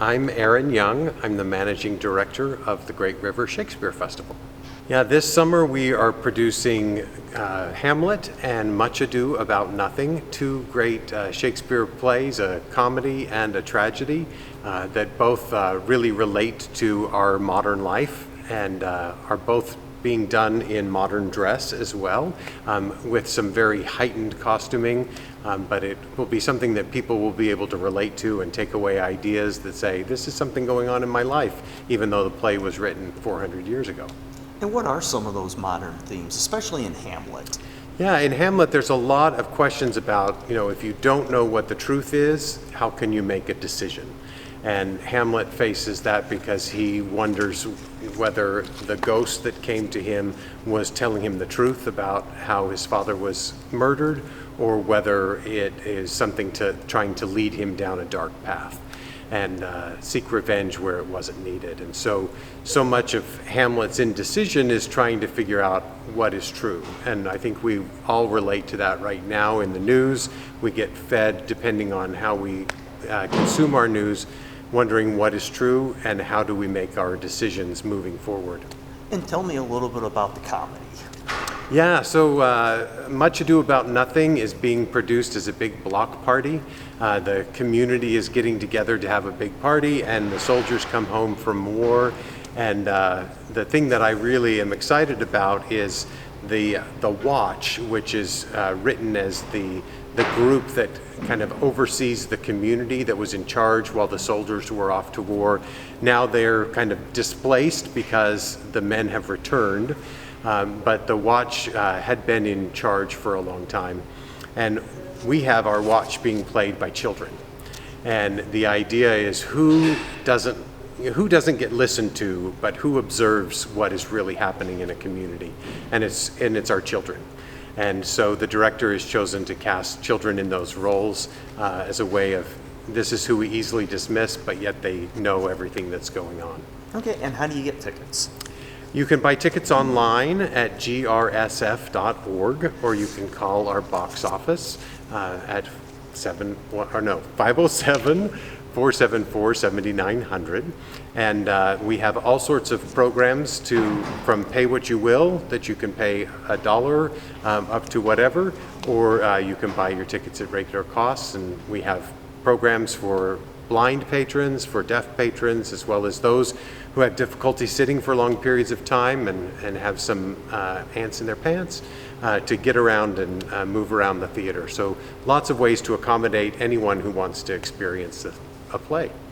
I'm Aaron Young. I'm the managing director of the Great River Shakespeare Festival. Yeah, this summer we are producing Hamlet and Much Ado About Nothing, two great Shakespeare plays, a comedy and a tragedy that both really relate to our modern life and are both being done in modern dress as well, with some very heightened costuming, but it will be something that people will be able to relate to and take away ideas that say, this is something going on in my life, even though the play was written 400 years ago. And what are some of those modern themes, especially in Hamlet? Yeah, in Hamlet there's a lot of questions about, if you don't know what the truth is, how can you make a decision? And Hamlet faces that because he wonders whether the ghost that came to him was telling him the truth about how his father was murdered, or whether it is something trying to lead him down a dark path and seek revenge where it wasn't needed. And so much of Hamlet's indecision is trying to figure out what is true. And I think we all relate to that right now in the news. We get fed, depending on how we consume our news, wondering what is true and how do we make our decisions moving forward. And tell me a little bit about the comedy. Yeah, so Much Ado About Nothing is being produced as a big block party. The community is getting together to have a big party, and the soldiers come home from war. And the thing that I really am excited about is the Watch, which is written as the group that kind of oversees the community that was in charge while the soldiers were off to war. Now they're kind of displaced because the men have returned, but the Watch had been in charge for a long time. And we have our Watch being played by children. And the idea is who doesn't get listened to, but who observes what is really happening in a community. And it's our children. And so the director has chosen to cast children in those roles as a way of, this is who we easily dismiss, but yet they know everything that's going on. Okay, and how do you get tickets? You can buy tickets online at grsf.org, or you can call our box office at 507-474-7900. And we have all sorts of programs from pay what you will, that you can pay $1 up to whatever, or you can buy your tickets at regular costs. And we have programs for blind patrons, for deaf patrons, as well as those who have difficulty sitting for long periods of time and have some ants in their pants to get around and move around the theater. So lots of ways to accommodate anyone who wants to experience a play.